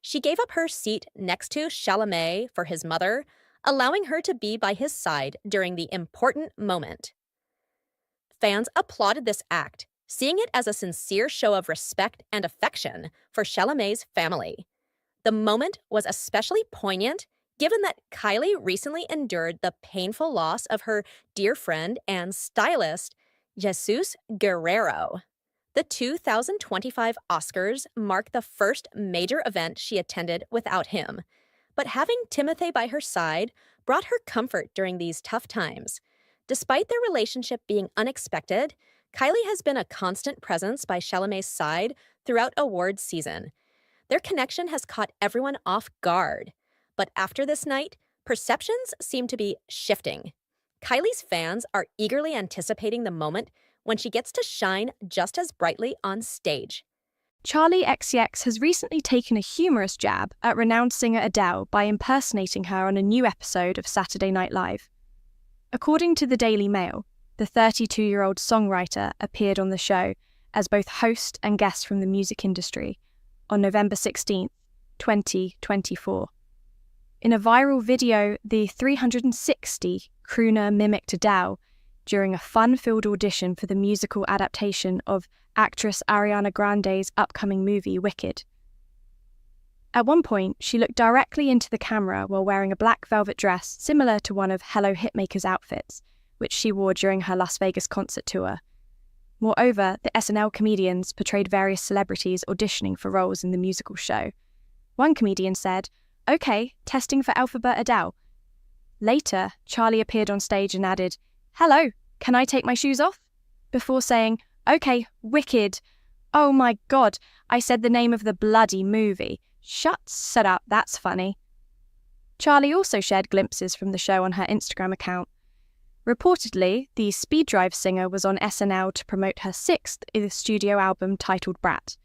she gave up her seat next to Chalamet for his mother, allowing her to be by his side during the important moment. Fans applauded this act, seeing it as a sincere show of respect and affection for Chalamet's family. The moment was especially poignant given that Kylie recently endured the painful loss of her dear friend and stylist, Jesus Guerrero. The 2025 Oscars marked the first major event she attended without him, but having Timothée by her side brought her comfort during these tough times. Despite their relationship being unexpected, Kylie has been a constant presence by Chalamet's side throughout awards season. Their connection has caught everyone off guard. But after this night, perceptions seem to be shifting. Kylie's fans are eagerly anticipating the moment when she gets to shine just as brightly on stage. Charli XCX has recently taken a humorous jab at renowned singer Adele by impersonating her on a new episode of Saturday Night Live. According to the Daily Mail, the 32-year-old songwriter appeared on the show as both host and guest from the music industry on November 16, 2024. In a viral video, the 360 crooner mimicked Adele during a fun-filled audition for the musical adaptation of actress Ariana Grande's upcoming movie Wicked. At one point, she looked directly into the camera while wearing a black velvet dress similar to one of Hello Hitmaker's outfits, which she wore during her Las Vegas concert tour. Moreover, the SNL comedians portrayed various celebrities auditioning for roles in the musical show. One comedian said, "Okay, testing for Alphabet Adele." Later, Charli appeared on stage and added, "Hello, can I take my shoes off?" before saying, "Okay, Wicked. Oh my God, I said the name of the bloody movie. Shut up, that's funny." Charli also shared glimpses from the show on her Instagram account. Reportedly, the Speed Drive singer was on SNL to promote her sixth studio album titled Brat.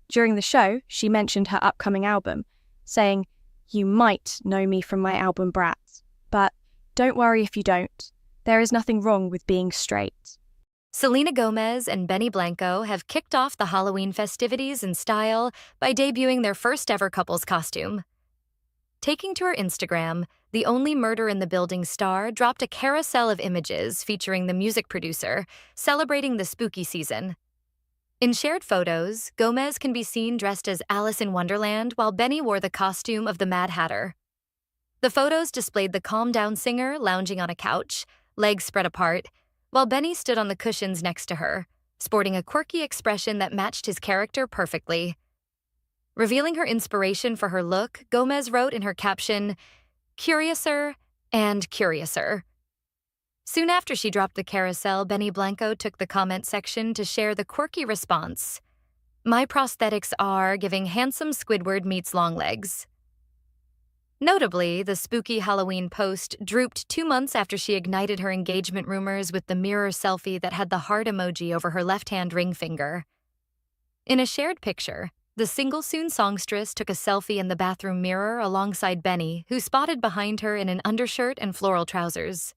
During the show, she mentioned her upcoming album, saying, "You might know me from my album Brat, but don't worry if you don't. There is nothing wrong with being straight." Selena Gomez and Benny Blanco have kicked off the Halloween festivities in style by debuting their first-ever couple's costume. Taking to her Instagram, the Only Murder in the Building star dropped a carousel of images featuring the music producer, celebrating the spooky season. In shared photos, Gomez can be seen dressed as Alice in Wonderland while Benny wore the costume of the Mad Hatter. The photos displayed the calm-down singer lounging on a couch, legs spread apart, while Benny stood on the cushions next to her, sporting a quirky expression that matched his character perfectly. Revealing her inspiration for her look, Gomez wrote in her caption, "Curiouser and curiouser." Soon after she dropped the carousel, Benny Blanco took the comment section to share the quirky response, "My prosthetics are giving handsome Squidward meets Longlegs." Notably, the spooky Halloween post drooped 2 months after she ignited her engagement rumors with the mirror selfie that had the heart emoji over her left-hand ring finger. In a shared picture, the single-soon songstress took a selfie in the bathroom mirror alongside Benny, who spotted behind her in an undershirt and floral trousers.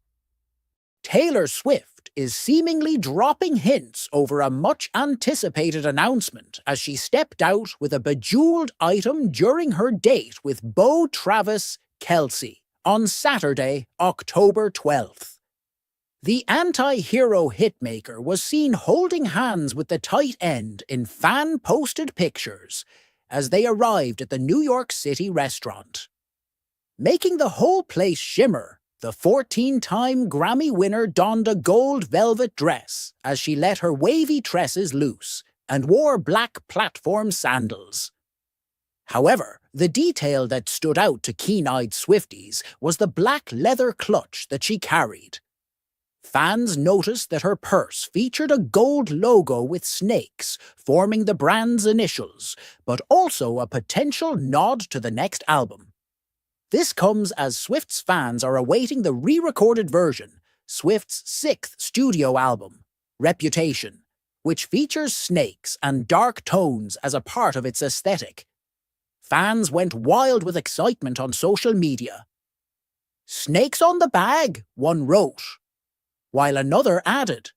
Taylor Swift is seemingly dropping hints over a much-anticipated announcement as she stepped out with a bejeweled item during her date with beau Travis Kelce on Saturday, October 12th. The anti-hero hitmaker was seen holding hands with the tight end in fan-posted pictures as they arrived at the New York City restaurant. Making the whole place shimmer, the 14-time Grammy winner donned a gold velvet dress as she let her wavy tresses loose and wore black platform sandals. However, the detail that stood out to keen-eyed Swifties was the black leather clutch that she carried. Fans noticed that her purse featured a gold logo with snakes forming the brand's initials, but also a potential nod to the next album. This comes as Swift's fans are awaiting the re-recorded version, Swift's sixth studio album, Reputation, which features snakes and dark tones as a part of its aesthetic. Fans went wild with excitement on social media. "Snakes on the bag," one wrote, while another added.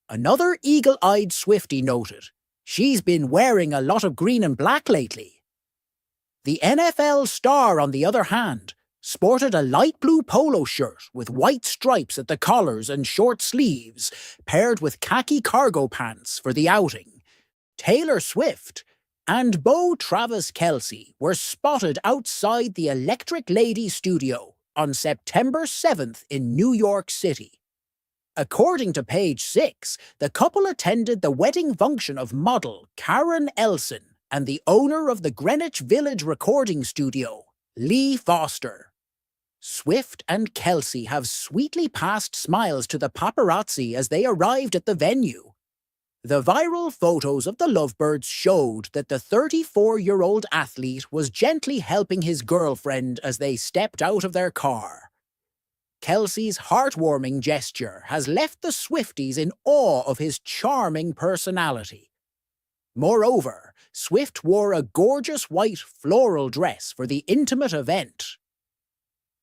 Another eagle-eyed Swiftie noted, "She's been wearing a lot of green and black lately." The NFL star, on the other hand, sported a light blue polo shirt with white stripes at the collars and short sleeves, paired with khaki cargo pants for the outing. Taylor Swift and Beau Travis Kelce were spotted outside the Electric Lady studio on September 7th in New York City. According to Page 6, the couple attended the wedding function of model Karen Elson and the owner of the Greenwich Village recording studio, Lee Foster. Swift and Kelce have sweetly passed smiles to the paparazzi as they arrived at the venue. The viral photos of the lovebirds showed that the 34-year-old athlete was gently helping his girlfriend as they stepped out of their car. Kelce's heartwarming gesture has left the Swifties in awe of his charming personality. Moreover, Swift wore a gorgeous white floral dress for the intimate event.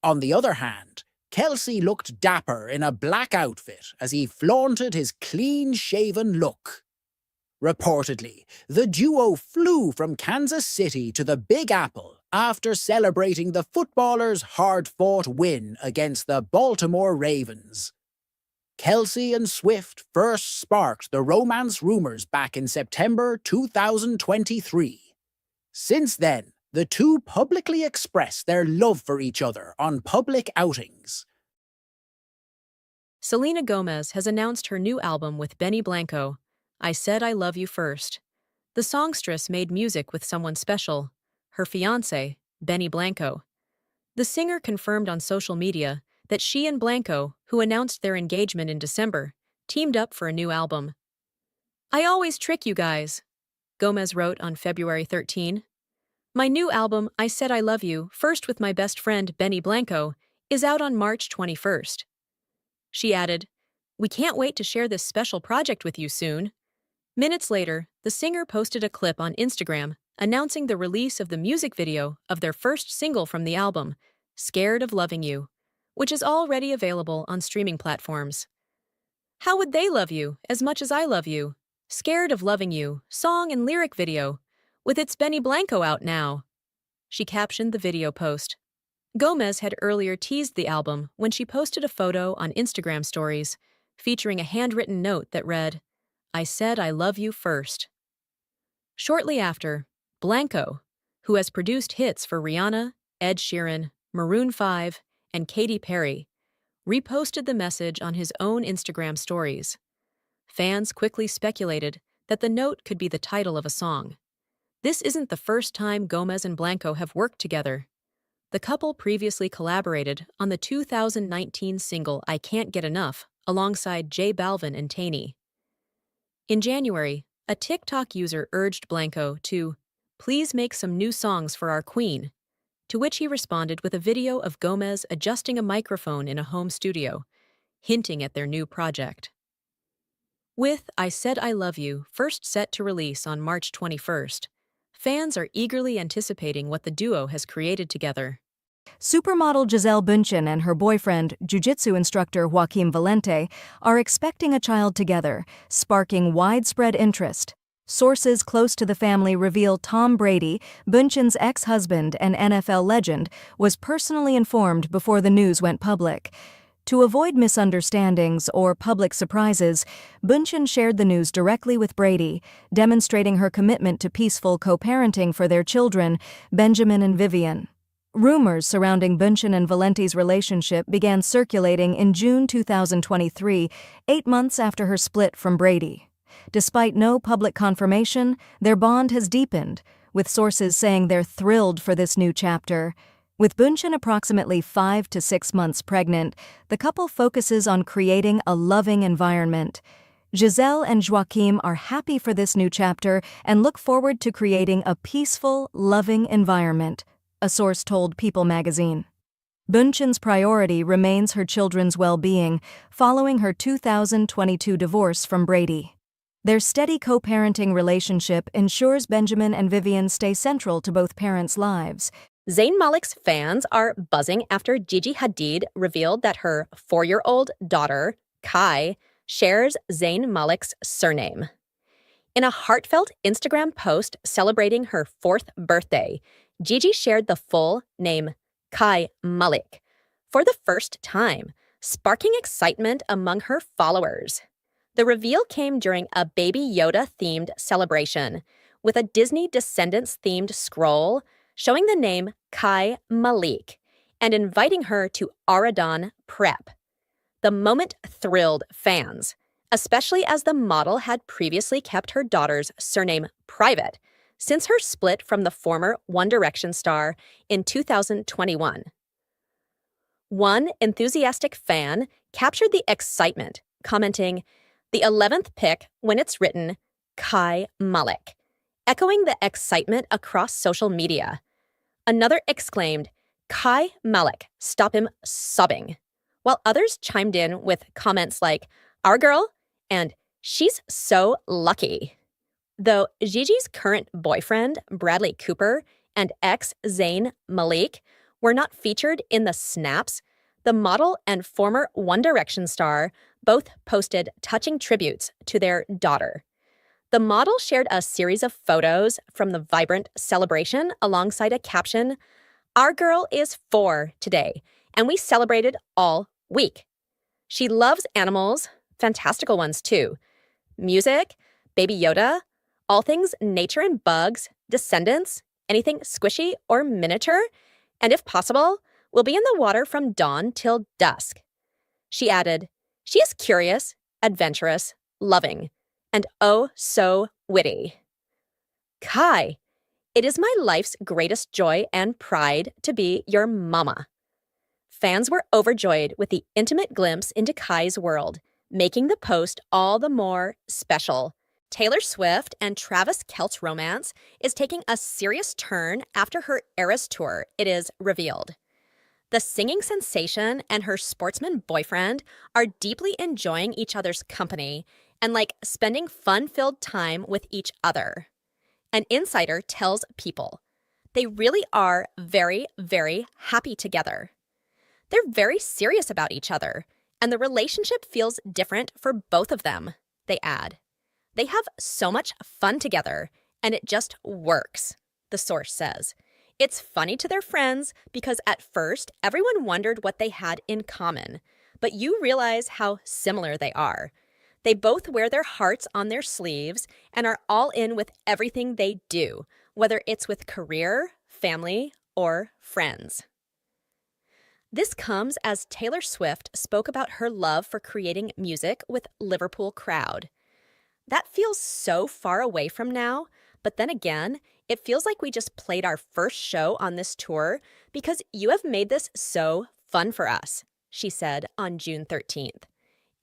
On the other hand, Kelce looked dapper in a black outfit as he flaunted his clean-shaven look. Reportedly, the duo flew from Kansas City to the Big Apple after celebrating the footballers' hard-fought win against the Baltimore Ravens. Kelce and Swift first sparked the romance rumors back in September 2023. Since then, the two publicly expressed their love for each other on public outings. Selena Gomez has announced her new album with Benny Blanco, I Said I Love You First. The songstress made music with someone special, her fiancé, Benny Blanco. The singer confirmed on social media that she and Blanco, who announced their engagement in December, teamed up for a new album. I always trick you guys, Gomez wrote on February 13. My new album, I Said I Love You First with my best friend Benny Blanco, is out on March 21st. She added, We can't wait to share this special project with you soon. Minutes later, the singer posted a clip on Instagram announcing the release of the music video of their first single from the album, Scared of Loving You, which is already available on streaming platforms. How would they love you as much as I love you? Scared of Loving You, song and lyric video, with its Benny Blanco out now. She captioned the video post. Gomez had earlier teased the album when she posted a photo on Instagram stories, featuring a handwritten note that read, I said I love you first. Shortly after, Blanco, who has produced hits for Rihanna, Ed Sheeran, Maroon 5, and Katy Perry, reposted the message on his own Instagram stories. Fans quickly speculated that the note could be the title of a song. This isn't the first time Gomez and Blanco have worked together. The couple previously collaborated on the 2019 single I Can't Get Enough alongside J Balvin and Taney. In January, a TikTok user urged Blanco to please make some new songs for our queen, to which he responded with a video of Gomez adjusting a microphone in a home studio, hinting at their new project. With I Said I Love You first set to release on March 21st, fans are eagerly anticipating what the duo has created together. Supermodel Gisele Bündchen and her boyfriend, jiu-jitsu instructor Joaquim Valente, are expecting a child together, sparking widespread interest. Sources close to the family reveal Tom Brady, Bündchen's ex-husband and NFL legend, was personally informed before the news went public. To avoid misunderstandings or public surprises, Bündchen shared the news directly with Brady, demonstrating her commitment to peaceful co-parenting for their children, Benjamin and Vivian. Rumors surrounding Bündchen and Valente's relationship began circulating in June 2023, 8 months after her split from Brady. Despite no public confirmation, their bond has deepened, with sources saying they're thrilled for this new chapter. With Bündchen approximately 5 to 6 months pregnant, the couple focuses on creating a loving environment. Gisele and Joaquim are happy for this new chapter and look forward to creating a peaceful, loving environment, a source told People magazine. Bündchen's priority remains her children's well-being, following her 2022 divorce from Brady. Their steady co-parenting relationship ensures Benjamin and Vivian stay central to both parents' lives. Zayn Malik's fans are buzzing after Gigi Hadid revealed that her 4-year-old daughter, Kai, shares Zayn Malik's surname. In a heartfelt Instagram post celebrating her 4th birthday, Gigi shared the full name Kai Malik for the first time, sparking excitement among her followers. The reveal came during a Baby Yoda-themed celebration, with a Disney Descendants-themed scroll showing the name Kai Malik and inviting her to Aradan Prep. The moment thrilled fans, especially as the model had previously kept her daughter's surname private since her split from the former One Direction star in 2021. One enthusiastic fan captured the excitement, commenting, "The 11th pick when it's written Kai Malik," echoing the excitement across social media. Another exclaimed, "Kai Malik, stop him sobbing," while others chimed in with comments like, "Our girl," and "She's so lucky." Though Gigi's current boyfriend, Bradley Cooper, and ex Zayn Malik were not featured in the snaps, the model and former One Direction star both posted touching tributes to their daughter. The model shared a series of photos from the vibrant celebration alongside a caption, "Our girl is 4 today, and we celebrated all week. She loves animals, fantastical ones too. Music, Baby Yoda, all things nature and bugs, Descendants, anything squishy or miniature, and if possible, we'll be in the water from dawn till dusk." She added, "She is curious, adventurous, loving, and oh so witty. Kai, it is my life's greatest joy and pride to be your mama." Fans were overjoyed with the intimate glimpse into Kai's world, making the post all the more special. Taylor Swift and Travis Kelce's romance is taking a serious turn after her Eras tour, it is revealed. The singing sensation and her sportsman boyfriend are deeply enjoying each other's company and like spending fun-filled time with each other. An insider tells People, "They really are very, very happy together. They're very serious about each other, and the relationship feels different for both of them," they add. "They have so much fun together, and it just works," the source says. It's funny to their friends because at first everyone wondered what they had in common, but you realize how similar they are. They both wear their hearts on their sleeves and are all in with everything they do, whether it's with career, family, or friends. This comes as Taylor Swift spoke about her love for creating music with Liverpool Crowd. That feels so far away from now, but then again, it feels like we just played our first show on this tour because you have made this so fun for us, she said on June 13th.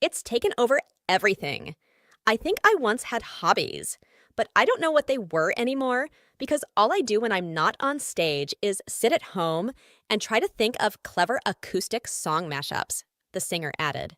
"It's taken over everything. I think I once had hobbies, but I don't know what they were anymore because all I do when I'm not on stage is sit at home and try to think of clever acoustic song mashups," the singer added.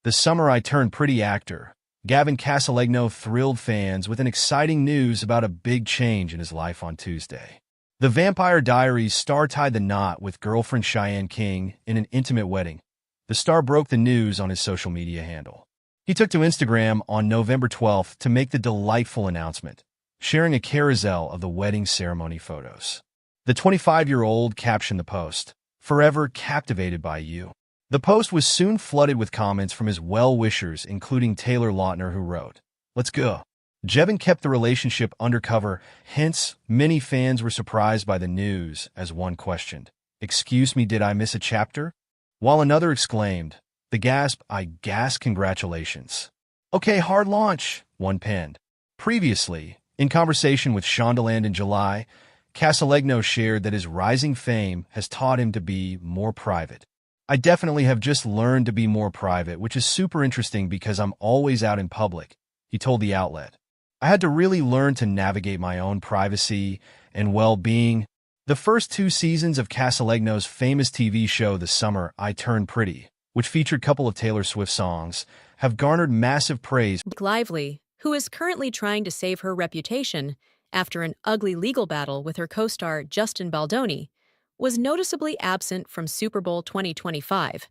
The summer I turned pretty actor. Gavin Casaleggio thrilled fans with an exciting news about a big change in his life on Tuesday. The Vampire Diaries star tied the knot with girlfriend Cheyenne King in an intimate wedding. The star broke the news on his social media handle. He took to Instagram on November 12th to make the delightful announcement, sharing a carousel of the wedding ceremony photos. The 25-year-old captioned the post, "Forever captivated by you." The post was soon flooded with comments from his well-wishers, including Taylor Lautner, who wrote, "Let's go." Jevin kept the relationship undercover, hence, many fans were surprised by the news, as one questioned, "Excuse me, did I miss a chapter?" While another exclaimed, "The gasp, I gasp, congratulations." "Okay, hard launch," one penned. Previously, in conversation with Shondaland in July, Casaleggio shared that his rising fame has taught him to be more private. "I definitely have just learned to be more private, which is super interesting because I'm always out in public," he told the outlet. "I had to really learn to navigate my own privacy and well-being." The first 2 seasons of Casaleggio's famous TV show The Summer I Turned Pretty, which featured a couple of Taylor Swift songs, have garnered massive praise. Lively, who is currently trying to save her reputation after an ugly legal battle with her co-star Justin Baldoni, was noticeably absent from Super Bowl 2025,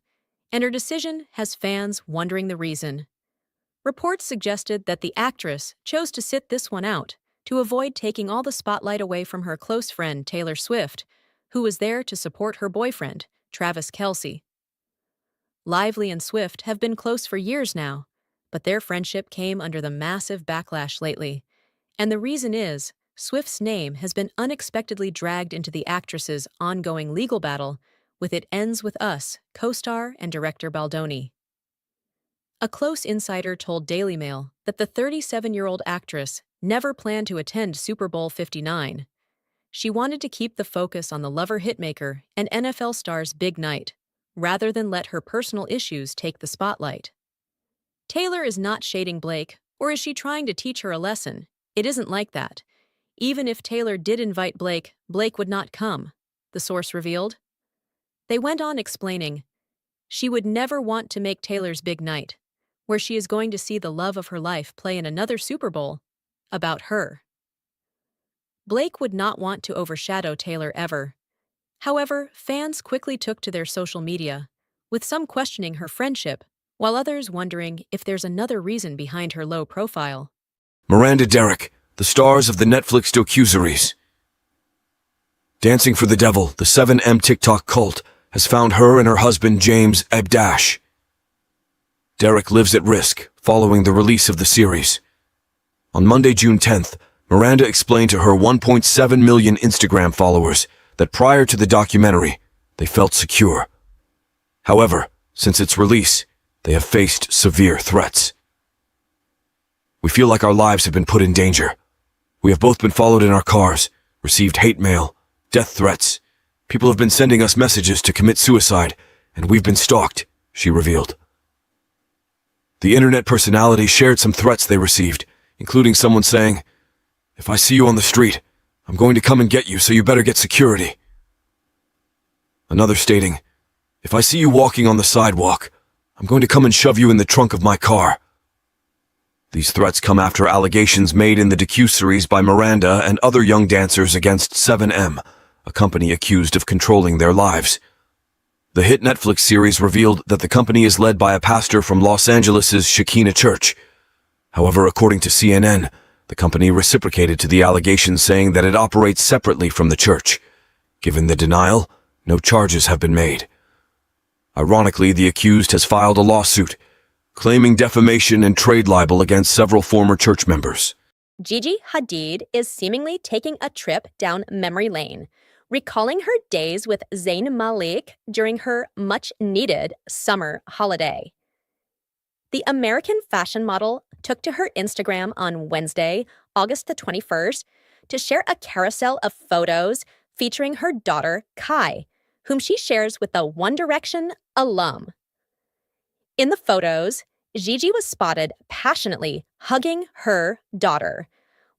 and her decision has fans wondering the reason. Reports suggested that the actress chose to sit this one out to avoid taking all the spotlight away from her close friend Taylor Swift, who was there to support her boyfriend, Travis Kelce. Lively and Swift have been close for years now, but their friendship came under the massive backlash lately. And the reason is, Swift's name has been unexpectedly dragged into the actress's ongoing legal battle with It Ends With Us co-star and director Baldoni. A close insider told Daily Mail that the 37-year-old actress never planned to attend Super Bowl 59. She wanted to keep the focus on the lover hitmaker and NFL star's big night, rather than let her personal issues take the spotlight. Taylor is not shading Blake, or is she trying to teach her a lesson? It isn't like that. Even if Taylor did invite Blake, Blake would not come, the source revealed. They went on explaining, she would never want to make Taylor's big night, where she is going to see the love of her life play in another Super Bowl, about her. Blake would not want to overshadow Taylor ever. However, fans quickly took to their social media, with some questioning her friendship, while others wondering if there's another reason behind her low profile. Miranda Derrick, the stars of the Netflix docuseries. Dancing for the Devil, the 7M TikTok cult, has found her and her husband James Ebdash. Derrick lives at risk following the release of the series. On Monday, June 10th, Miranda explained to her 1.7 million Instagram followers that prior to the documentary, they felt secure. However, since its release, they have faced severe threats. We feel like our lives have been put in danger. We have both been followed in our cars, received hate mail, death threats. People have been sending us messages to commit suicide, and we've been stalked, she revealed. The internet personality shared some threats they received, including someone saying, "If I see you on the street, I'm going to come and get you, so you better get security." Another stating, "If I see you walking on the sidewalk, I'm going to come and shove you in the trunk of my car." These threats come after allegations made in the docuseries by Miranda and other young dancers against 7M, a company accused of controlling their lives. The hit Netflix series revealed that the company is led by a pastor from Los Angeles' Shekinah Church. However, according to CNN, the company reciprocated to the allegations, saying that it operates separately from the church. Given the denial, no charges have been made. Ironically, the accused has filed a lawsuit, claiming defamation and trade libel against several former church members. Gigi Hadid is seemingly taking a trip down memory lane, recalling her days with Zayn Malik during her much-needed summer holiday. The American fashion model took to her Instagram on Wednesday, August the 21st, to share a carousel of photos featuring her daughter, Kai, whom she shares with the One Direction alum. In the photos, Gigi was spotted passionately hugging her daughter,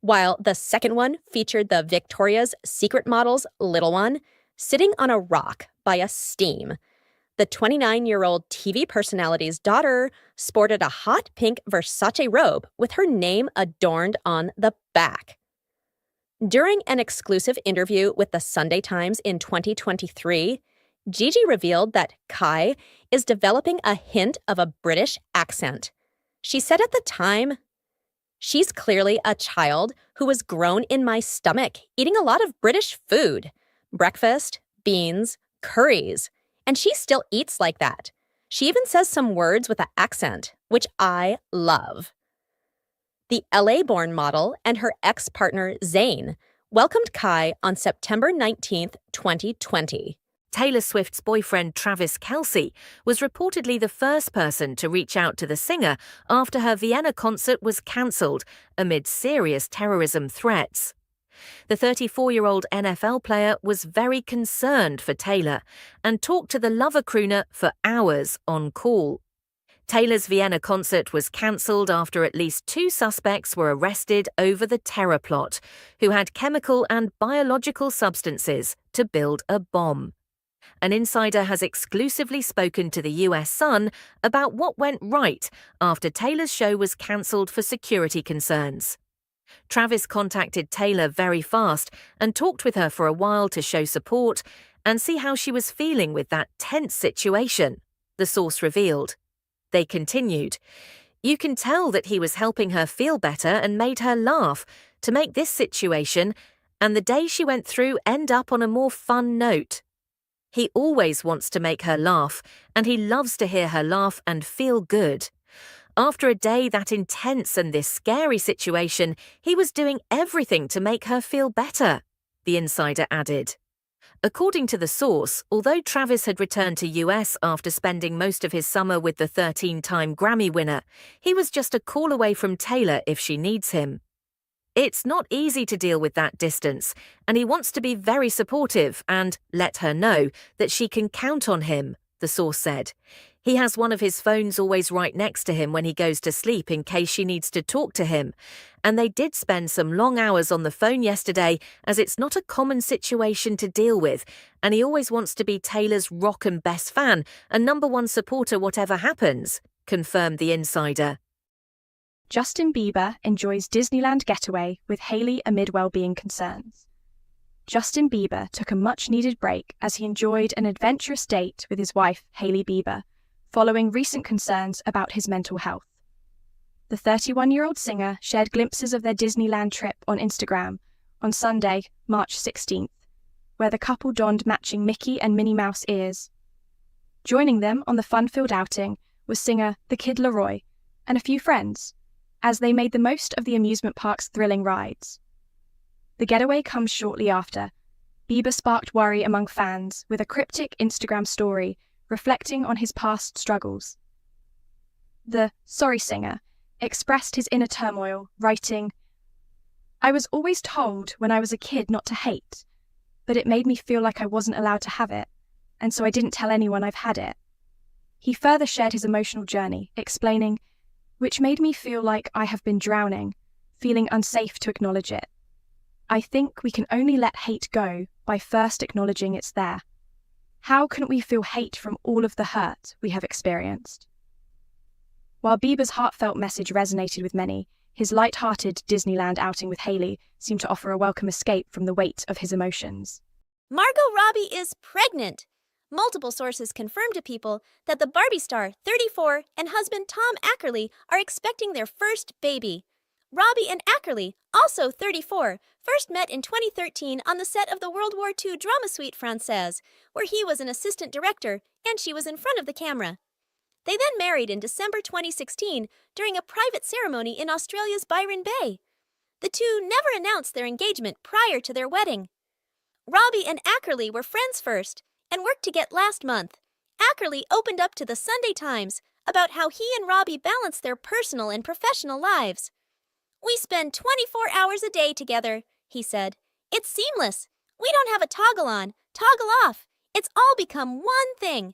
while the second one featured the Victoria's Secret model's little one sitting on a rock by a steam. The 29-year-old TV personality's daughter sported a hot pink Versace robe with her name adorned on the back. During an exclusive interview with the Sunday Times in 2023, Gigi revealed that Kai is developing a hint of a British accent. She said at the time, "She's clearly a child who was grown in my stomach, eating a lot of British food, breakfast, beans, curries, and she still eats like that. She even says some words with an accent, which I love." The LA-born model and her ex-partner Zayn welcomed Kai on September 19th, 2020. Taylor Swift's boyfriend Travis Kelce was reportedly the first person to reach out to the singer after her Vienna concert was cancelled amid serious terrorism threats. The 34-year-old NFL player was very concerned for Taylor and talked to the lover crooner for hours on call. Taylor's Vienna concert was cancelled after at least 2 suspects were arrested over the terror plot, who had chemical and biological substances to build a bomb. An insider has exclusively spoken to the US Sun about what went right after Taylor's show was cancelled for security concerns. Travis contacted Taylor very fast and talked with her for a while to show support and see how she was feeling with that tense situation, the source revealed. They continued, "You can tell that he was helping her feel better and made her laugh, to make this situation and the day she went through end up on a more fun note. He always wants to make her laugh, and he loves to hear her laugh and feel good. After a day that intense and this scary situation, he was doing everything to make her feel better, the insider added. According to the source, although Travis had returned to US after spending most of his summer with the 13-time Grammy winner, he was just a call away from Taylor if she needs him. It's not easy to deal with that distance, and he wants to be very supportive and let her know that she can count on him, the source said. He has one of his phones always right next to him when he goes to sleep in case she needs to talk to him. And they did spend some long hours on the phone yesterday, as it's not a common situation to deal with, and he always wants to be Taylor's rock and best fan and #1 supporter whatever happens, confirmed the insider. Justin Bieber enjoys Disneyland getaway with Hailey amid well-being concerns. Justin Bieber took a much-needed break as he enjoyed an adventurous date with his wife, Hailey Bieber, following recent concerns about his mental health. The 31-year-old singer shared glimpses of their Disneyland trip on Instagram on Sunday, March 16th, where the couple donned matching Mickey and Minnie Mouse ears. Joining them on the fun-filled outing was singer The Kid Laroi and a few friends, as they made the most of the amusement park's thrilling rides. The getaway comes shortly after. Bieber sparked worry among fans with a cryptic Instagram story reflecting on his past struggles. The Sorry singer expressed his inner turmoil, writing, "I was always told when I was a kid not to hate, but it made me feel like I wasn't allowed to have it, and so I didn't tell anyone I've had it." He further shared his emotional journey, explaining, "Which made me feel like I have been drowning, feeling unsafe to acknowledge it. I think we can only let hate go by first acknowledging it's there. How can we feel hate from all of the hurt we have experienced?" While Bieber's heartfelt message resonated with many, his light-hearted Disneyland outing with Hailey seemed to offer a welcome escape from the weight of his emotions. Margot Robbie is pregnant. Multiple sources confirmed to People that the Barbie star, 34, and husband Tom Ackerley are expecting their first baby. Robbie and Ackerley, also 34, first met in 2013 on the set of the World War II drama suite Française, where he was an assistant director and she was in front of the camera. They then married in December 2016 during a private ceremony in Australia's Byron Bay. The two never announced their engagement prior to their wedding. Robbie and Ackerley were friends first and worked together last month. Ackerley opened up to the Sunday Times about how he and Robbie balance their personal and professional lives. "We spend 24 hours a day together," he said. "It's seamless. We don't have a toggle on, toggle off. It's all become one thing."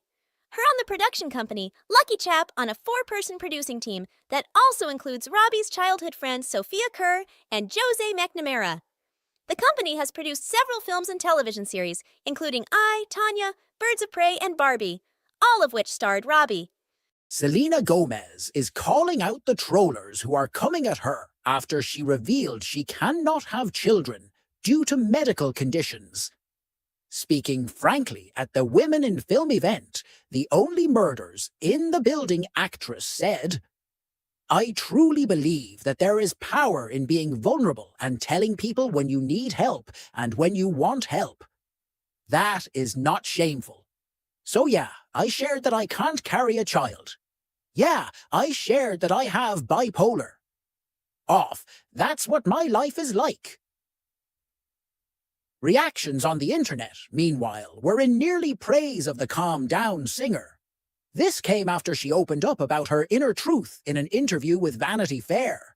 Her on the production company, Lucky Chap, on a 4-person producing team that also includes Robbie's childhood friends Sophia Kerr and Jose McNamara. The company has produced several films and television series, including I, Tanya, Birds of Prey, and Barbie, all of which starred Robbie. Selena Gomez is calling out the trollers who are coming at her after she revealed she cannot have children due to medical conditions. Speaking frankly at the Women in Film event, the Only Murders in the Building actress said, "I truly believe that there is power in being vulnerable and telling people when you need help and when you want help. That is not shameful. So yeah, I shared that I can't carry a child. Yeah, I shared that I have bipolar. Off, that's what my life is like." Reactions on the internet, meanwhile, were in nearly praise of the calm-down singer. This came after she opened up about her inner truth in an interview with Vanity Fair.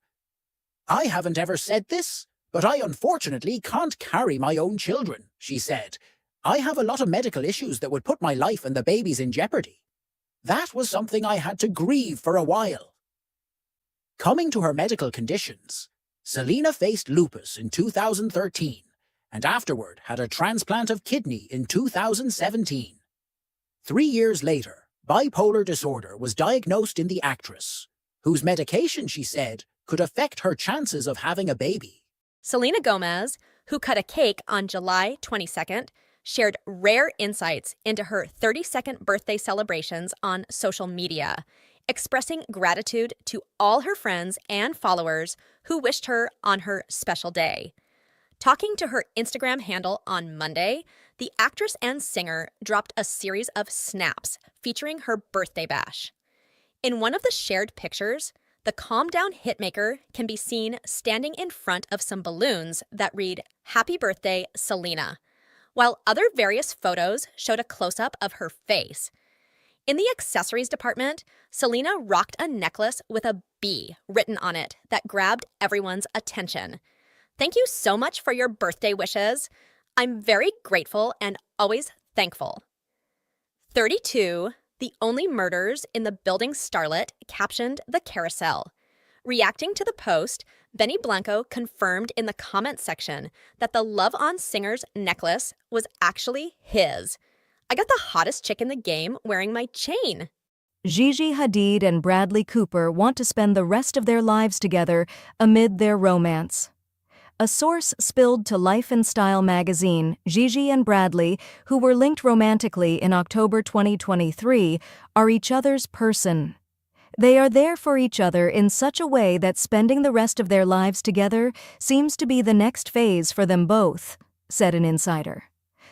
"I haven't ever said this, but I unfortunately can't carry my own children," she said. "I have a lot of medical issues that would put my life and the babies in jeopardy. That was something I had to grieve for a while." Coming to her medical conditions, Selena faced lupus in 2013 and afterward had a transplant of kidney in 2017. 3 years later, bipolar disorder was diagnosed in the actress, whose medication, she said, could affect her chances of having a baby. Selena Gomez, who cut a cake on July 22nd, shared rare insights into her 32nd birthday celebrations on social media. expressing gratitude to all her friends and followers who wished her on her special day. Talking to her Instagram handle on Monday, the actress and singer dropped a series of snaps featuring her birthday bash. In one of the shared pictures, the calm-down hitmaker can be seen standing in front of some balloons that read, "Happy Birthday, Selena," while other various photos showed a close-up of her face. In the accessories department, Selena rocked a necklace with a B written on it that grabbed everyone's attention. "Thank you so much for your birthday wishes. I'm very grateful and always thankful." 32, the only murders in the building starlet, captioned the carousel. Reacting to the post, Benny Blanco confirmed in the comment section that the Love On Singer's necklace was actually his. "I got the hottest chick in the game wearing my chain." Gigi Hadid and Bradley Cooper want to spend the rest of their lives together amid their romance. A source spilled to Life and Style magazine Gigi and Bradley, who were linked romantically in October 2023, are each other's person. They are there for each other in such a way that spending the rest of their lives together seems to be the next phase for them both, said an insider.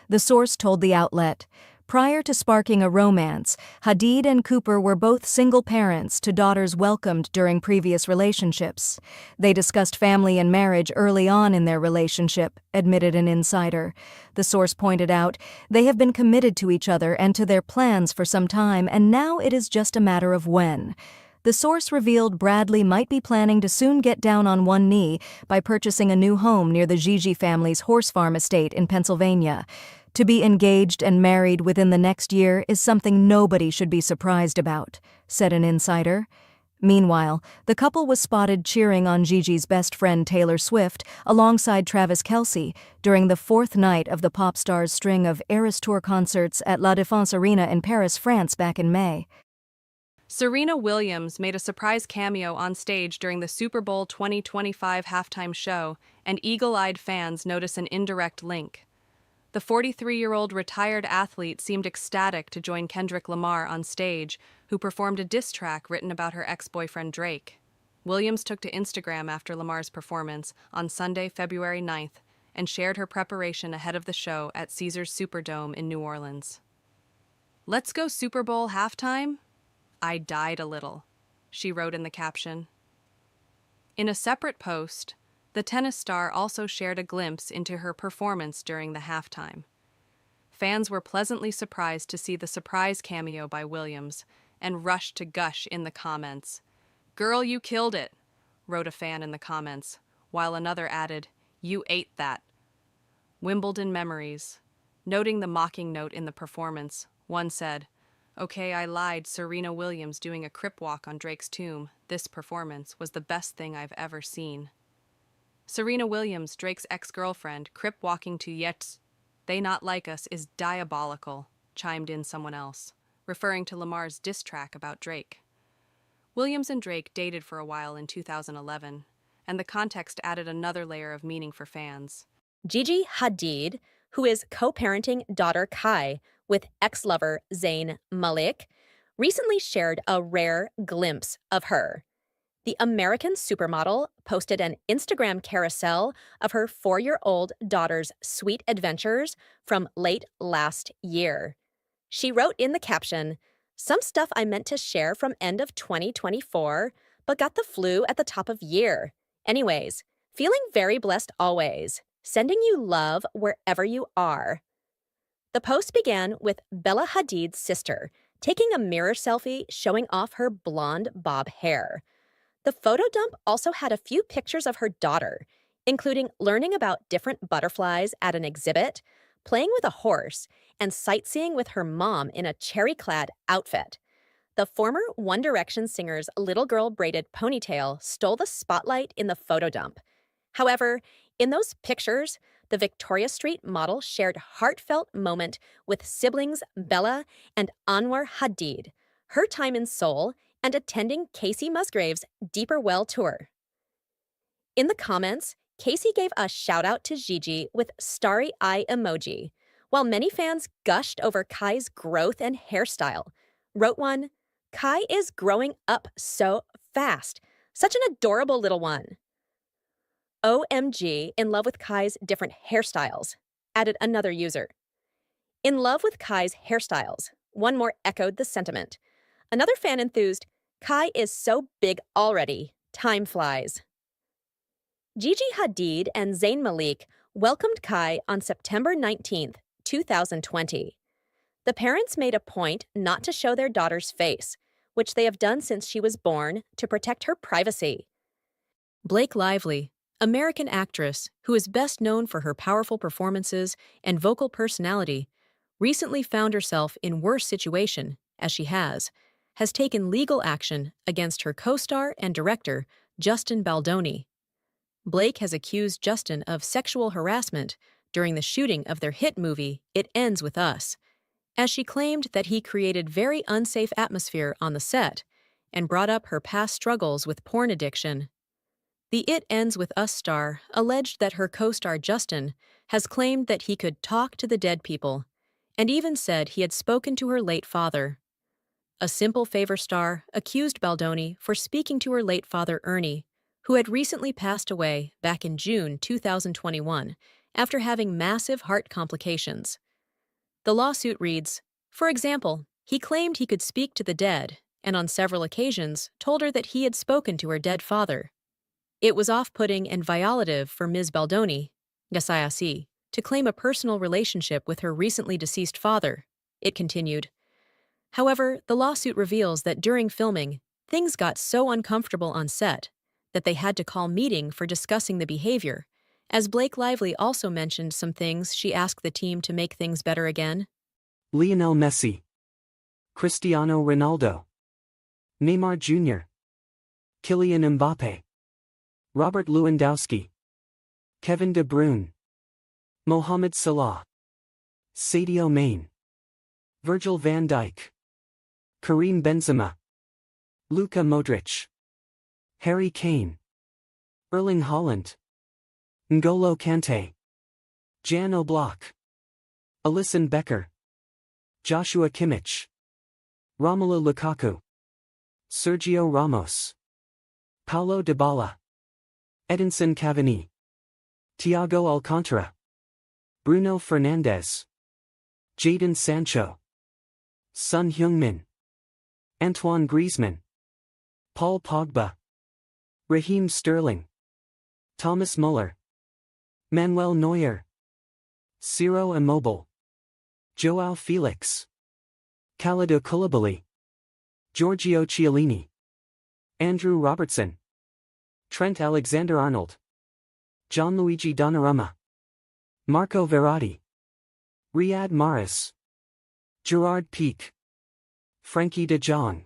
The source told the outlet, prior to sparking a romance, Hadid and Cooper were both single parents to daughters welcomed during previous relationships. They discussed family and marriage early on in their relationship, admitted an insider. The source pointed out, they have been committed to each other and to their plans for some time, and now it is just a matter of when. The source revealed Bradley might be planning to soon get down on one knee by purchasing a new home near the Gigi family's horse farm estate in Pennsylvania. To be engaged and married within the next year is something nobody should be surprised about, said an insider. Meanwhile, the couple was spotted cheering on Gigi's best friend Taylor Swift alongside Travis Kelce during the fourth night of the pop star's string of Eras Tour concerts at La Défense Arena in Paris, France back in May. Serena Williams made a surprise cameo on stage during the Super Bowl 2025 halftime show, and eagle-eyed fans notice an indirect link. The 43-year-old retired athlete seemed ecstatic to join Kendrick Lamar on stage, who performed a diss track written about her ex-boyfriend Drake. Williams took to Instagram after Lamar's performance on Sunday, February 9th, and shared her preparation ahead of the show at Caesars Superdome in New Orleans. "Let's go Super Bowl halftime? I died a little," she wrote in the caption. In a separate post, the tennis star also shared a glimpse into her performance during the halftime. Fans were pleasantly surprised to see the surprise cameo by Williams and rushed to gush in the comments. "Girl, you killed it," wrote a fan in the comments, while another added, "You ate that." Wimbledon memories. Noting the mocking note in the performance, one said, "Okay, I lied, Serena Williams doing a crip walk on Drake's tomb. This performance was the best thing I've ever seen." Serena Williams, Drake's ex-girlfriend, crip walking to Yet They Not Like Us is diabolical, chimed in someone else, referring to Lamar's diss track about Drake. Williams and Drake dated for a while in 2011, and the context added another layer of meaning for fans. Gigi Hadid, who is co-parenting daughter Kai with ex-lover Zayn Malik, recently shared a rare glimpse of her. The American supermodel posted an Instagram carousel of her 4-year-old daughter's sweet adventures from late last year. She wrote in the caption, "Some stuff I meant to share from end of 2024, but got the flu at the top of year. Anyways, feeling very blessed always. Sending you love wherever you are." The post began with Bella Hadid's sister taking a mirror selfie showing off her blonde bob hair. The photo dump also had a few pictures of her daughter, including learning about different butterflies at an exhibit, playing with a horse, and sightseeing with her mom in a cherry-clad outfit. The former One Direction singer's little girl braided ponytail stole the spotlight in the photo dump. However, in those pictures, the Victoria Street model shared heartfelt moment with siblings Bella and Anwar Hadid, her time in Seoul, and attending Casey Musgrave's Deeper Well tour. In the comments, Casey gave a shout-out to Gigi with starry eye emoji, while many fans gushed over Kai's growth and hairstyle. Wrote one, Kai is growing up so fast. Such an adorable little one. OMG, in love with Kai's different hairstyles, added another user. In love with Kai's hairstyles, one more echoed the sentiment. Another fan enthused, Kai is so big already. Time flies. Gigi Hadid and Zayn Malik welcomed Kai on September 19th, 2020. The parents made a point not to show their daughter's face, which they have done since she was born to protect her privacy. Blake Lively, American actress who is best known for her powerful performances and vocal personality, recently found herself in worse situation, as she has taken legal action against her co-star and director, Justin Baldoni. Blake has accused Justin of sexual harassment during the shooting of their hit movie, It Ends With Us, as she claimed that he created very unsafe atmosphere on the set and brought up her past struggles with porn addiction. The It Ends With Us star alleged that her co-star Justin has claimed that he could talk to the dead people, and even said he had spoken to her late father. A Simple Favor star accused Baldoni for speaking to her late father Ernie, who had recently passed away back in June 2021 after having massive heart complications. The lawsuit reads, for example, he claimed he could speak to the dead, and on several occasions told her that he had spoken to her dead father. It was off-putting and violative for Ms. Baldoni, Gasayasi, to claim a personal relationship with her recently deceased father, it continued. However, the lawsuit reveals that during filming, things got so uncomfortable on set that they had to call meeting for discussing the behavior, as Blake Lively also mentioned some things she asked the team to make things better again. Lionel Messi, Cristiano Ronaldo, Neymar Jr., Kylian Mbappe, Robert Lewandowski, Kevin De Bruyne, Mohamed Salah, Sadio Mane, Virgil van Dijk, Karim Benzema, Luka Modric, Harry Kane, Erling Haaland, N'Golo Kante, Jan Oblak, Alisson Becker, Joshua Kimmich, Romelu Lukaku, Sergio Ramos, Paulo Dybala, Edinson Cavani, Thiago Alcantara, Bruno Fernandes, Jadon Sancho, Son Heung-min, Antoine Griezmann, Paul Pogba, Raheem Sterling, Thomas Muller, Manuel Neuer, Ciro Immobile, Joao Felix, Kalidou Koulibaly, Giorgio Chiellini, Andrew Robertson, Trent Alexander-Arnold, Gianluigi Donnarumma, Marco Verratti, Riyad Mahrez, Gerard Pique, Frankie de Jong,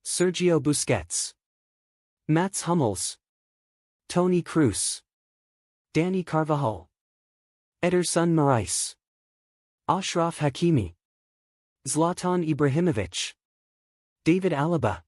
Sergio Busquets, Mats Hummels, Toni Kroos, Dani Carvajal, Ederson Moraes, Ashraf Hakimi, Zlatan Ibrahimovic, David Alaba,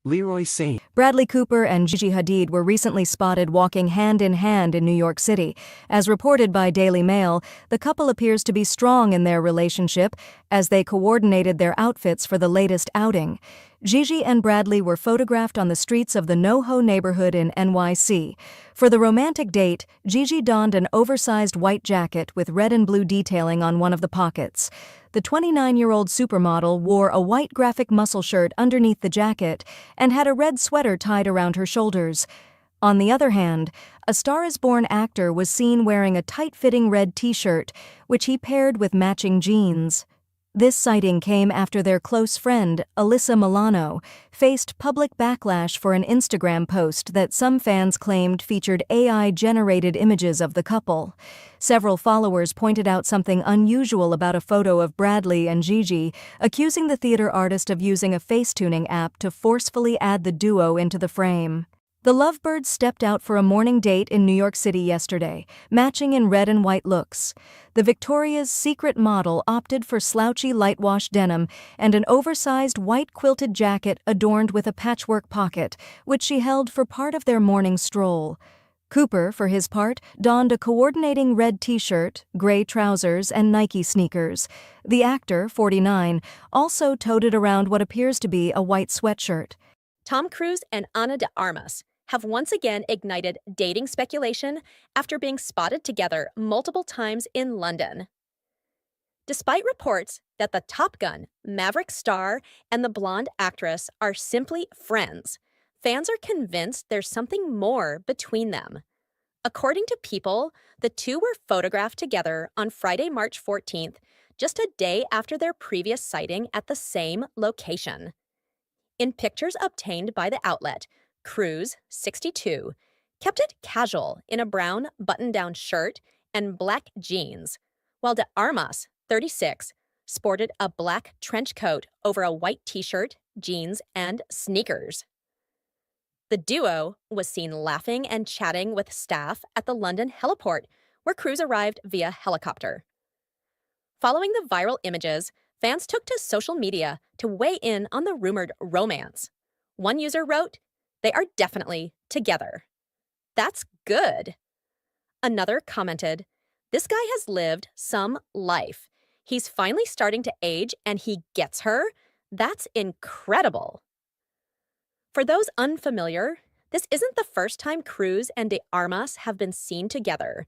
Leroy Sané. Bradley Cooper and Gigi Hadid were recently spotted walking hand in hand in New York City. As reported by Daily Mail, the couple appears to be strong in their relationship as they coordinated their outfits for the latest outing. Gigi and Bradley were photographed on the streets of the NoHo neighborhood in NYC. For the romantic date, Gigi donned an oversized white jacket with red and blue detailing on one of the pockets. The 29-year-old supermodel wore a white graphic muscle shirt underneath the jacket and had a red sweater tied around her shoulders. On the other hand, A Star Is Born actor was seen wearing a tight-fitting red t-shirt, which he paired with matching jeans. This sighting came after their close friend, Alyssa Milano, faced public backlash for an Instagram post that some fans claimed featured AI-generated images of the couple. Several followers pointed out something unusual about a photo of Bradley and Gigi, accusing the theater artist of using a face-tuning app to forcefully add the duo into the frame. The lovebirds stepped out for a morning date in New York City yesterday, matching in red and white looks. The Victoria's Secret model opted for slouchy light-wash denim and an oversized white quilted jacket adorned with a patchwork pocket, which she held for part of their morning stroll. Cooper, for his part, donned a coordinating red t-shirt, gray trousers, and Nike sneakers. The actor, 49, also toted around what appears to be a white sweatshirt. Tom Cruise and Ana de Armas have once again ignited dating speculation after being spotted together multiple times in London. Despite reports that the Top Gun, Maverick star, and the blonde actress are simply friends, fans are convinced there's something more between them. According to People, the two were photographed together on Friday, March 14th, just a day after their previous sighting at the same location. In pictures obtained by the outlet, Cruise, 62, kept it casual in a brown button-down shirt and black jeans, while de Armas, 36, sported a black trench coat over a white t-shirt, jeans, and sneakers. The duo was seen laughing and chatting with staff at the London heliport, where Cruise arrived via helicopter. Following the viral images, fans took to social media to weigh in on the rumored romance. One user wrote, "They are definitely together. That's good." Another commented, "This guy has lived some life. He's finally starting to age and he gets her. That's incredible." For those unfamiliar, this isn't the first time Cruise and de Armas have been seen together.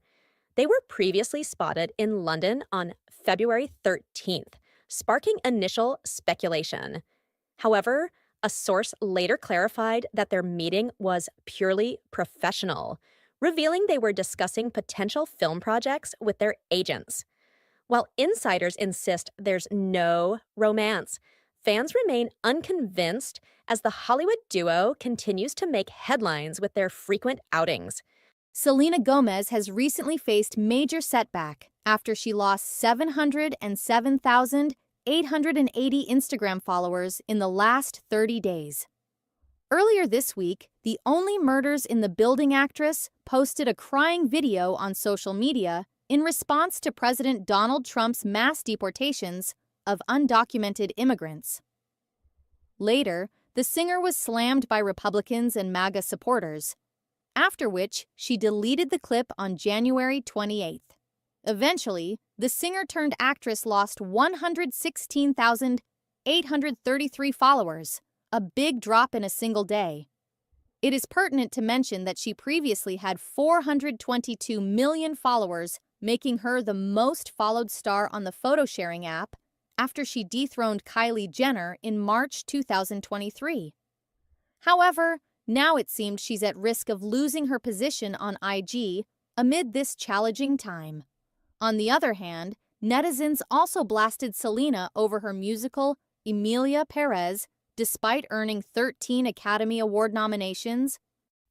They were previously spotted in London on February 13th, sparking initial speculation. However, a source later clarified that their meeting was purely professional, revealing they were discussing potential film projects with their agents. While insiders insist there's no romance, fans remain unconvinced as the Hollywood duo continues to make headlines with their frequent outings. Selena Gomez has recently faced major setback after she lost 707,880 Instagram followers in the last 30 days. Earlier this week, the Only Murders in the Building actress posted a crying video on social media in response to President Donald Trump's mass deportations of undocumented immigrants. Later, the singer was slammed by Republicans and MAGA supporters, after which she deleted the clip on January 28th. Eventually, the singer-turned-actress lost 116,833 followers, a big drop in a single day. It is pertinent to mention that she previously had 422 million followers, making her the most followed star on the photo-sharing app after she dethroned Kylie Jenner in March 2023. However, now it seems she's at risk of losing her position on IG amid this challenging time. On the other hand, netizens also blasted Selena over her musical Emilia Perez, despite earning 13 Academy Award nominations.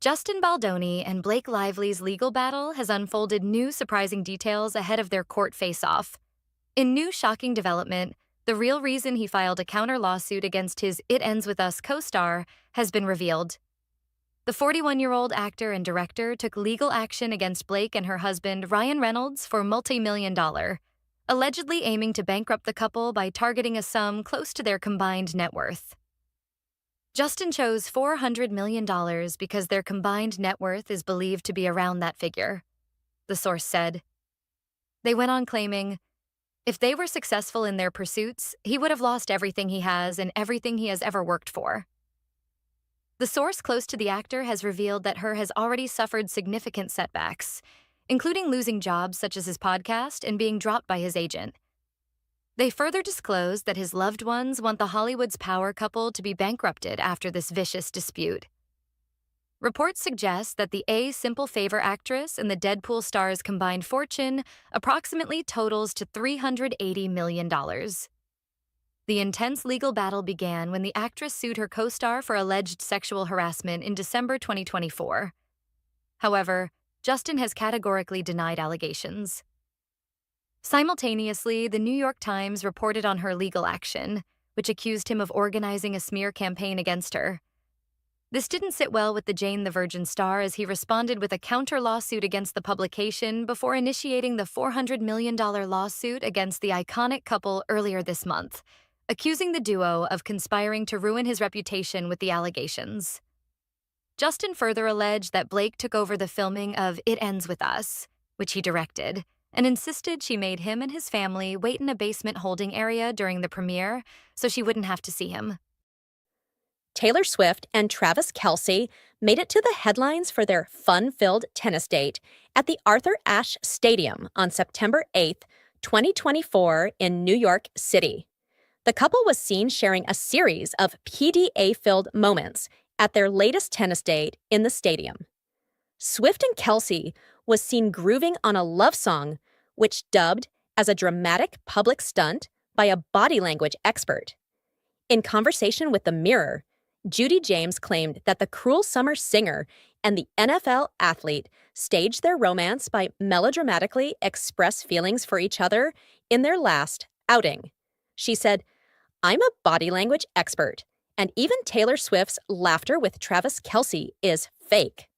Justin Baldoni and Blake Lively's legal battle has unfolded new surprising details ahead of their court face-off. In new shocking development, the real reason he filed a counter-lawsuit against his It Ends With Us co-star has been revealed. The 41-year-old actor and director took legal action against Blake and her husband, Ryan Reynolds, for multi-million-dollar, allegedly aiming to bankrupt the couple by targeting a sum close to their combined net worth. Justin chose $400 million because their combined net worth is believed to be around that figure, the source said. They went on claiming, if they were successful in their pursuits, he would have lost everything he has and everything he has ever worked for. The source close to the actor has revealed that Her has already suffered significant setbacks, including losing jobs such as his podcast and being dropped by his agent. They further disclosed that his loved ones want the Hollywood's power couple to be bankrupted after this vicious dispute. Reports suggest that the Simple Favor actress and the Deadpool star's combined fortune approximately totals to $380 million. The intense legal battle began when the actress sued her co-star for alleged sexual harassment in December 2024. However, Justin has categorically denied allegations. Simultaneously, the New York Times reported on her legal action, which accused him of organizing a smear campaign against her. This didn't sit well with the Jane the Virgin star as he responded with a counter-lawsuit against the publication before initiating the $400 million lawsuit against the iconic couple earlier this month, accusing the duo of conspiring to ruin his reputation with the allegations. Justin further alleged that Blake took over the filming of It Ends With Us, which he directed, and insisted she made him and his family wait in a basement holding area during the premiere so she wouldn't have to see him. Taylor Swift and Travis Kelce made it to the headlines for their fun-filled tennis date at the Arthur Ashe Stadium on September 8, 2024 in New York City. The couple was seen sharing a series of PDA-filled moments at their latest tennis date in the stadium. Swift and Kelce was seen grooving on a love song, which dubbed as a dramatic public stunt by a body language expert. In conversation with The Mirror, Judy James claimed that the Cruel Summer singer and the NFL athlete staged their romance by melodramatically express feelings for each other in their last outing. She said, "I'm a body language expert, and even Taylor Swift's laughter with Travis Kelce is fake."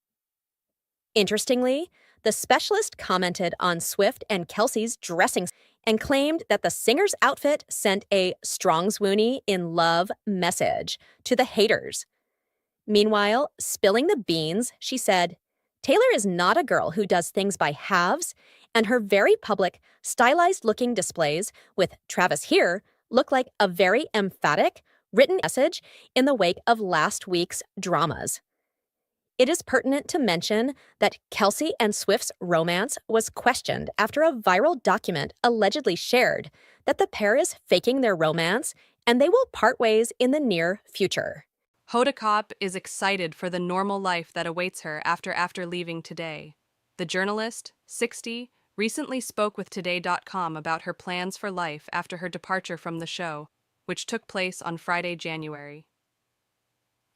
Interestingly, the specialist commented on Swift and Kelce's dressing and claimed that the singer's outfit sent a strong swoony in love message to the haters. Meanwhile, spilling the beans, she said, Taylor is not a girl who does things by halves, and her very public, stylized-looking displays with Travis here look like a very emphatic, written message in the wake of last week's dramas. It is pertinent to mention that Kelce and Swift's romance was questioned after a viral document allegedly shared that the pair is faking their romance and they will part ways in the near future. Hoda Kotb is excited for the normal life that awaits her after leaving Today. The journalist, 60, recently spoke with Today.com about her plans for life after her departure from the show, which took place on Friday, January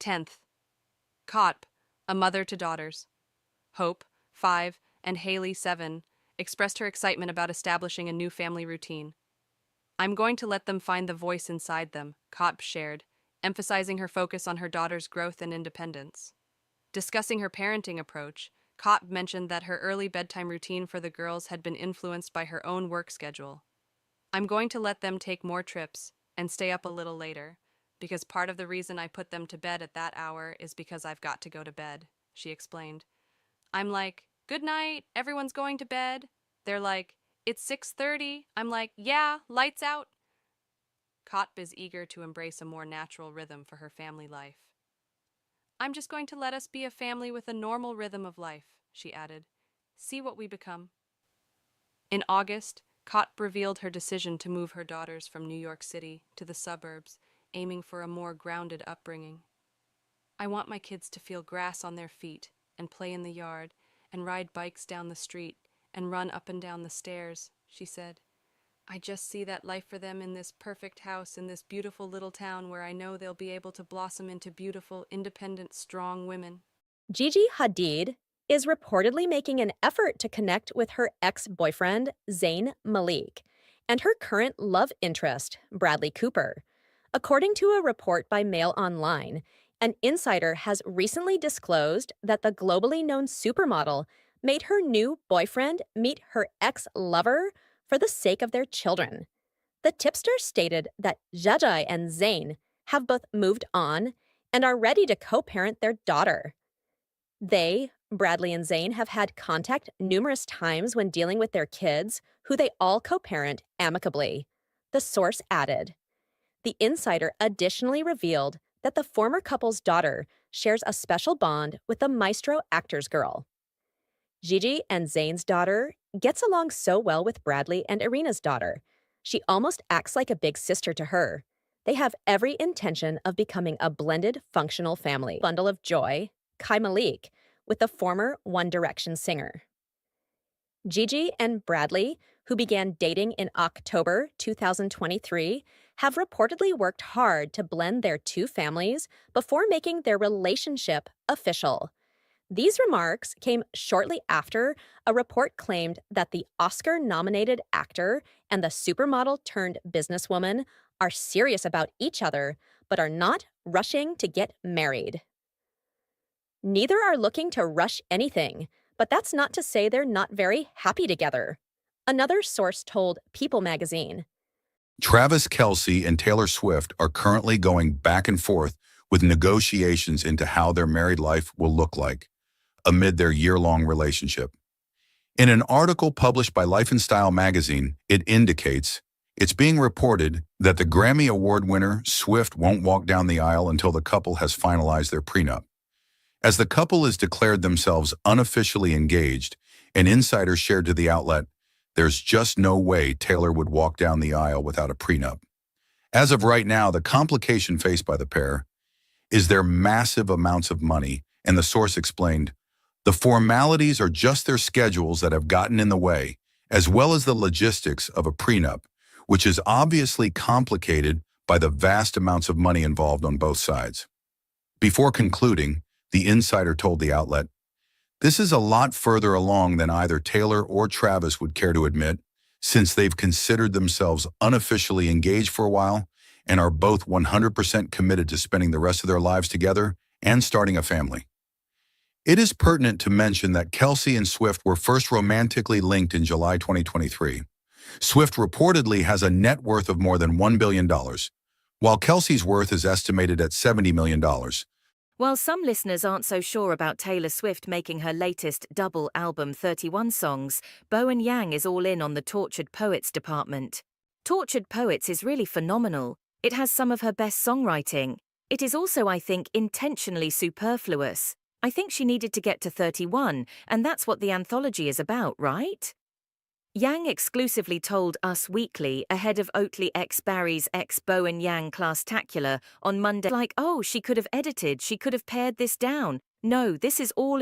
10th. Kotb, a mother to daughters, Hope, 5, and Haley, 7, expressed her excitement about establishing a new family routine. "I'm going to let them find the voice inside them," Kotb shared, emphasizing her focus on her daughter's growth and independence. Discussing her parenting approach, Kotb mentioned that her early bedtime routine for the girls had been influenced by her own work schedule. "I'm going to let them take more trips and stay up a little later, because part of the reason I put them to bed at that hour is because I've got to go to bed," she explained. "I'm like, 'Good night, everyone's going to bed.' They're like, 'It's 6:30. I'm like, 'Yeah, lights out.'" Kotb is eager to embrace a more natural rhythm for her family life. "I'm just going to let us be a family with a normal rhythm of life," she added. "See what we become." In August, Kotb revealed her decision to move her daughters from New York City to the suburbs, aiming for a more grounded upbringing. "I want my kids to feel grass on their feet and play in the yard and ride bikes down the street and run up and down the stairs," she said. "I just see that life for them in this perfect house in this beautiful little town where I know they'll be able to blossom into beautiful, independent, strong women." Gigi Hadid is reportedly making an effort to connect with her ex-boyfriend, Zayn Malik, and her current love interest, Bradley Cooper. According to a report by Mail Online, an insider has recently disclosed that the globally known supermodel made her new boyfriend meet her ex-lover for the sake of their children. The tipster stated that Jajai and Zayn have both moved on and are ready to co-parent their daughter. They, Bradley and Zayn, have had contact numerous times when dealing with their kids, who they all co-parent amicably, the source added. The insider additionally revealed that the former couple's daughter shares a special bond with the Maestro actor's girl. Gigi and Zayn's daughter gets along so well with Bradley and Irina's daughter. She almost acts like a big sister to her. They have every intention of becoming a blended, functional family. Bundle of joy, Kai Malik, with the former One Direction singer. Gigi and Bradley, who began dating in October 2023, have reportedly worked hard to blend their two families before making their relationship official. These remarks came shortly after a report claimed that the Oscar-nominated actor and the supermodel-turned-businesswoman are serious about each other but are not rushing to get married. Neither are looking to rush anything, but that's not to say they're not very happy together. Another source told People magazine, Travis Kelce and Taylor Swift are currently going back and forth with negotiations into how their married life will look like amid their year-long relationship. In an article published by Life and Style magazine, it indicates it's being reported that the Grammy Award winner Swift won't walk down the aisle until the couple has finalized their prenup. As the couple has declared themselves unofficially engaged, an insider shared to the outlet, "There's just no way Taylor would walk down the aisle without a prenup." As of right now, the complication faced by the pair is their massive amounts of money, and the source explained, "The formalities are just their schedules that have gotten in the way, as well as the logistics of a prenup, which is obviously complicated by the vast amounts of money involved on both sides." Before concluding, the insider told the outlet, "This is a lot further along than either Taylor or Travis would care to admit, since they've considered themselves unofficially engaged for a while and are both 100% committed to spending the rest of their lives together and starting a family." It is pertinent to mention that Kelsey and Swift were first romantically linked in July 2023. Swift reportedly has a net worth of more than $1 billion, while Kelsey's worth is estimated at $70 million. While some listeners aren't so sure about Taylor Swift making her latest double album 31 songs, Bowen Yang is all in on the Tortured Poets department. Tortured Poets is really phenomenal. It has some of her best songwriting. It is also, I think, intentionally superfluous. I think she needed to get to 31, and that's what the anthology is about, right? Yang exclusively told Us Weekly ahead of Oatly x Barry's x Bowen Yang Classtacular on Monday, like, "Oh, she could have edited, she could have pared this down. No, this is all